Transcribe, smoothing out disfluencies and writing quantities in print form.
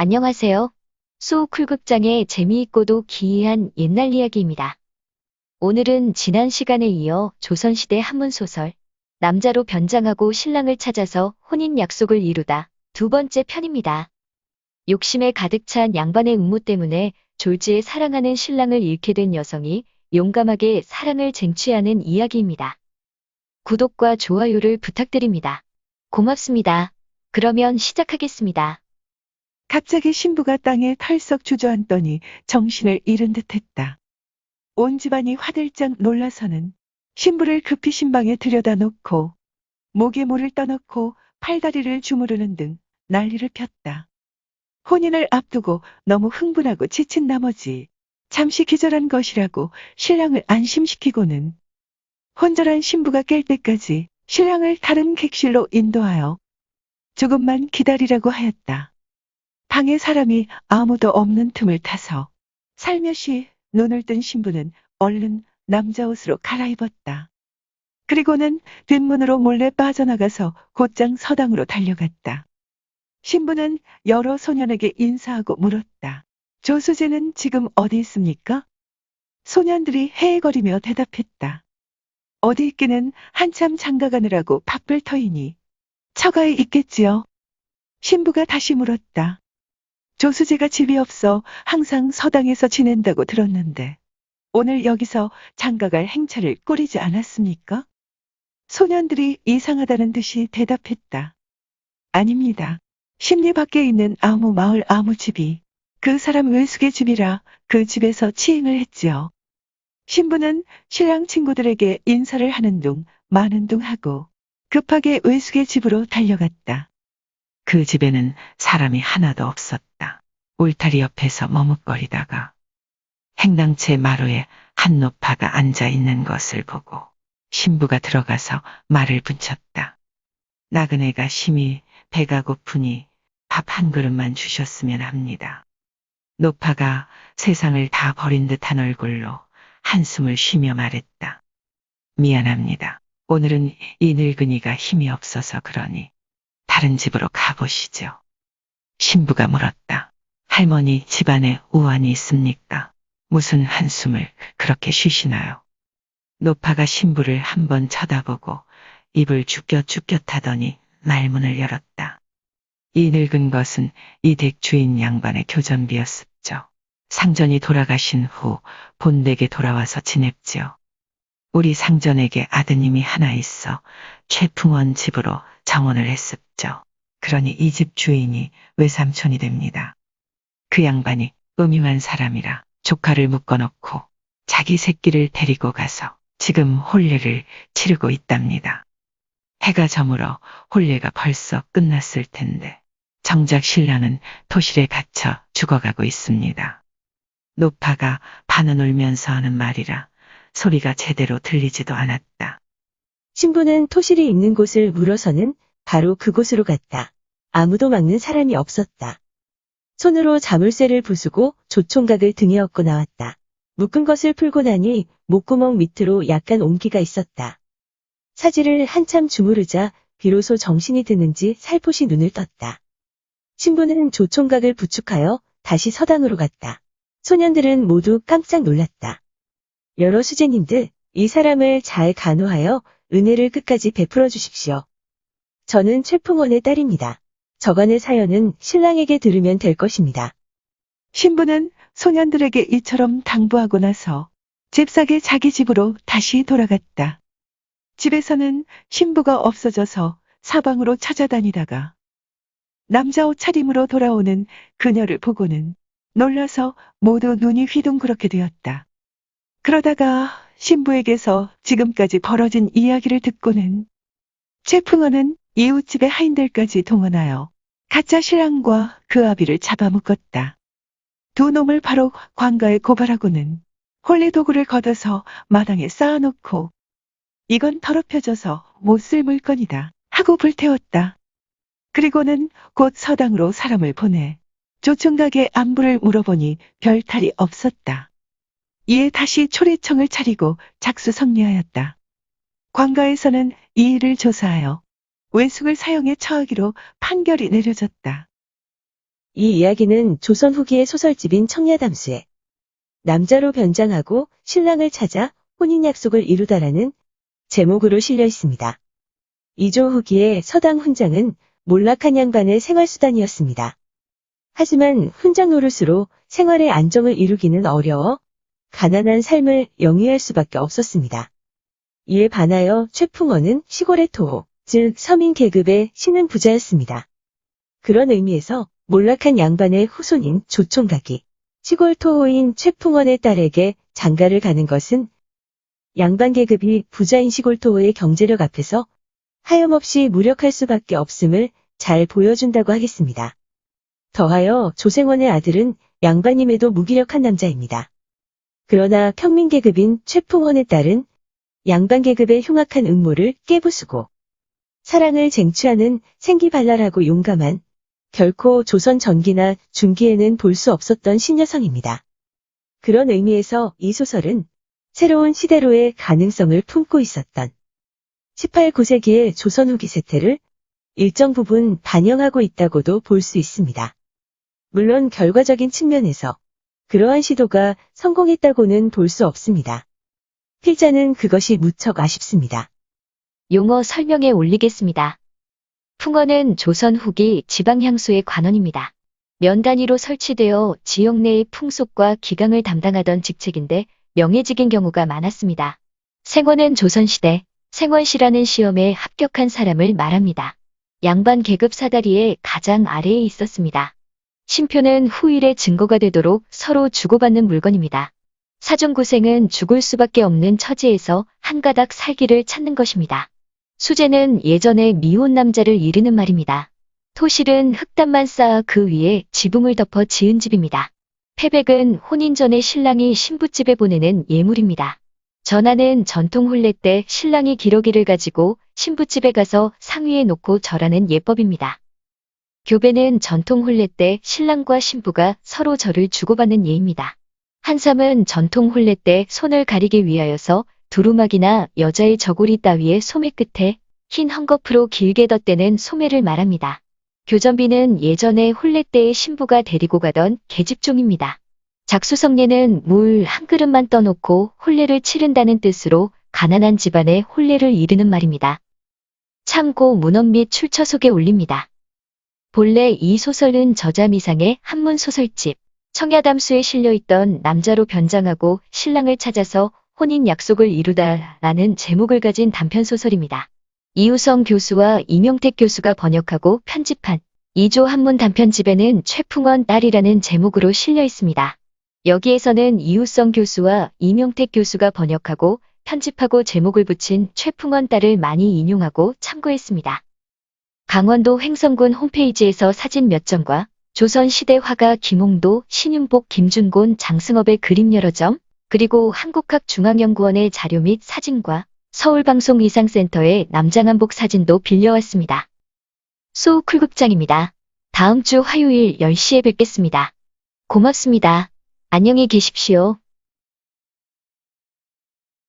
안녕하세요. 소쿨극장의 재미있고도 기이한 옛날 이야기입니다. 오늘은 지난 시간에 이어 조선시대 한문소설, 남자로 변장하고 신랑을 찾아서 혼인 약속을 이루다 두 번째 편입니다. 욕심에 가득 찬 양반의 음모 때문에 졸지에 사랑하는 신랑을 잃게 된 여성이 용감하게 사랑을 쟁취하는 이야기입니다. 구독과 좋아요를 부탁드립니다. 고맙습니다. 그러면 시작하겠습니다. 갑자기 신부가 땅에 털썩 주저앉더니 정신을 잃은 듯했다. 온 집안이 화들짝 놀라서는 신부를 급히 신방에 들여다 놓고 목에 물을 떠넣고 팔다리를 주무르는 등 난리를 폈다. 혼인을 앞두고 너무 흥분하고 지친 나머지 잠시 기절한 것이라고 신랑을 안심시키고는 혼절한 신부가 깰 때까지 신랑을 다른 객실로 인도하여 조금만 기다리라고 하였다. 방에 사람이 아무도 없는 틈을 타서 살며시 눈을 뜬 신부는 얼른 남자 옷으로 갈아입었다. 그리고는 뒷문으로 몰래 빠져나가서 곧장 서당으로 달려갔다. 신부는 여러 소년에게 인사하고 물었다. 조수제는 지금 어디 있습니까? 소년들이 헤헤거리며 대답했다. 어디 있기는 한참 장가가느라고 바쁠 터이니 처가에 있겠지요. 신부가 다시 물었다. 조수제가 집이 없어 항상 서당에서 지낸다고 들었는데 오늘 여기서 장가갈 행차를 꾸리지 않았습니까? 소년들이 이상하다는 듯이 대답했다. 아닙니다. 십리 밖에 있는 아무 마을 아무 집이 그 사람 외숙의 집이라 그 집에서 치행을 했지요. 신부는 신랑 친구들에게 인사를 하는 둥 마는 둥 하고 급하게 외숙의 집으로 달려갔다. 그 집에는 사람이 하나도 없었다. 울타리 옆에서 머뭇거리다가 행당채 마루에 한 노파가 앉아 있는 것을 보고 신부가 들어가서 말을 붙였다. 나그네가 심히 배가 고프니 밥 한 그릇만 주셨으면 합니다. 노파가 세상을 다 버린 듯한 얼굴로 한숨을 쉬며 말했다. 미안합니다. 오늘은 이 늙은이가 힘이 없어서 그러니 다른 집으로 가보시죠. 신부가 물었다. 할머니 집안에 우환이 있습니까? 무슨 한숨을 그렇게 쉬시나요? 노파가 신부를 한번 쳐다보고 입을 죽긋죽긋하더니 말문을 열었다. 이 늙은 것은 이 댁 주인 양반의 교전비였습죠. 상전이 돌아가신 후 본댁에 돌아와서 지냅지요. 우리 상전에게 아드님이 하나 있어 최풍원 집으로 정혼을 했습죠. 그러니 이 집 주인이 외삼촌이 됩니다. 그 양반이 음흉한 사람이라 조카를 묶어놓고 자기 새끼를 데리고 가서 지금 혼례를 치르고 있답니다. 해가 저물어 혼례가 벌써 끝났을 텐데 정작 신랑은 토실에 갇혀 죽어가고 있습니다. 노파가 반은 울면서 하는 말이라 소리가 제대로 들리지도 않았다. 신부는 토실이 있는 곳을 물어서는 바로 그곳으로 갔다. 아무도 막는 사람이 없었다. 손으로 자물쇠를 부수고 조총각을 등에 업고 나왔다. 묶은 것을 풀고 나니 목구멍 밑으로 약간 온기가 있었다. 사지를 한참 주무르자 비로소 정신이 드는지 살포시 눈을 떴다. 신부는 조총각을 부축하여 다시 서당으로 갔다. 소년들은 모두 깜짝 놀랐다. 여러 수제님들, 이 사람을 잘 간호하여 은혜를 끝까지 베풀어 주십시오. 저는 최풍원의 딸입니다. 저간의 사연은 신랑에게 들으면 될 것입니다. 신부는 소년들에게 이처럼 당부하고 나서 잽싸게 자기 집으로 다시 돌아갔다. 집에서는 신부가 없어져서 사방으로 찾아다니다가 남자 옷차림으로 돌아오는 그녀를 보고는 놀라서 모두 눈이 휘둥그렇게 되었다. 그러다가 신부에게서 지금까지 벌어진 이야기를 듣고는 최풍원은 이웃집의 하인들까지 동원하여 가짜 신랑과 그 아비를 잡아묶었다. 두 놈을 바로 관가에 고발하고는 혼례 도구를 걷어서 마당에 쌓아놓고 이건 더럽혀져서 못 쓸 물건이다 하고 불태웠다. 그리고는 곧 서당으로 사람을 보내 조총각의 안부를 물어보니 별 탈이 없었다. 이에 다시 초래청을 차리고 작수성리하였다. 관가에서는 이 일을 조사하여 외숙을 사형에 처하기로 판결이 내려졌다. 이 이야기는 조선 후기의 소설집인 청야담수에 남자로 변장하고 신랑을 찾아 혼인 약속을 이루다라는 제목으로 실려 있습니다. 이조 후기의 서당 훈장은 몰락한 양반의 생활수단이었습니다. 하지만 훈장 노릇으로 생활의 안정을 이루기는 어려워 가난한 삶을 영위할 수밖에 없었습니다. 이에 반하여 최풍원은 시골의 토호, 즉 서민 계급의 신은 부자였습니다. 그런 의미에서 몰락한 양반의 후손인 조총각이 시골 토호인 최풍원의 딸에게 장가를 가는 것은 양반 계급이 부자인 시골 토호의 경제력 앞에서 하염없이 무력할 수밖에 없음을 잘 보여준다고 하겠습니다. 더하여 조생원의 아들은 양반임에도 무기력한 남자입니다. 그러나 평민계급인 최풍원의 딸은 양반계급의 흉악한 음모를 깨부수고 사랑을 쟁취하는 생기발랄하고 용감한 결코 조선 전기나 중기에는 볼 수 없었던 신여성입니다. 그런 의미에서 이 소설은 새로운 시대로의 가능성을 품고 있었던 18, 9세기의 조선 후기 세태를 일정 부분 반영하고 있다고도 볼 수 있습니다. 물론 결과적인 측면에서 그러한 시도가 성공했다고는 볼 수 없습니다. 필자는 그것이 무척 아쉽습니다. 용어 설명에 올리겠습니다. 풍원은 조선 후기 지방향수의 관원입니다. 면 단위로 설치되어 지역 내의 풍속과 기강을 담당하던 직책인데 명예직인 경우가 많았습니다. 생원은 조선시대 생원시라는 시험에 합격한 사람을 말합니다. 양반 계급 사다리의 가장 아래에 있었습니다. 신표는 후일의 증거가 되도록 서로 주고받는 물건입니다. 사종고생은 죽을 수밖에 없는 처지에서 한 가닥 살기를 찾는 것입니다. 수제는 예전에 미혼 남자를 이르는 말입니다. 토실은 흙담만 쌓아 그 위에 지붕을 덮어 지은 집입니다. 패백은 혼인 전에 신랑이 신부집에 보내는 예물입니다. 전하는 전통 혼례 때 신랑이 기러기를 가지고 신부집에 가서 상위에 놓고 절하는 예법입니다. 교배는 전통 혼례 때 신랑과 신부가 서로 절을 주고받는 예입니다. 한삼은 전통 혼례 때 손을 가리기 위하여서 두루마기나 여자의 저고리 따위의 소매 끝에 흰 헝겊으로 길게 덧대는 소매를 말합니다. 교전비는 예전에 혼례 때의 신부가 데리고 가던 계집종입니다. 작수성례는 물 한 그릇만 떠놓고 혼례를 치른다는 뜻으로 가난한 집안의 혼례를 이르는 말입니다. 참고 문헌 및 출처 속에 올립니다. 본래 이 소설은 저자 미상의 한문 소설집 청야담수에 실려있던 남자로 변장하고 신랑을 찾아서 혼인 약속을 이루다라는 제목을 가진 단편소설입니다. 이우성 교수와 이명택 교수가 번역하고 편집한 이조 한문 단편집에는 최풍원 딸이라는 제목으로 실려 있습니다. 여기에서는 이우성 교수와 이명택 교수가 번역하고 편집하고 제목을 붙인 최풍원 딸을 많이 인용하고 참고했습니다. 강원도 횡성군 홈페이지에서 사진 몇 점과 조선시대 화가 김홍도, 신윤복, 김준곤, 장승업의 그림 여러 점, 그리고 한국학중앙연구원의 자료 및 사진과 서울방송위상센터의 남장한복 사진도 빌려왔습니다. 소우쿨극장입니다. 다음 주 화요일 10시에 뵙겠습니다. 고맙습니다. 안녕히 계십시오.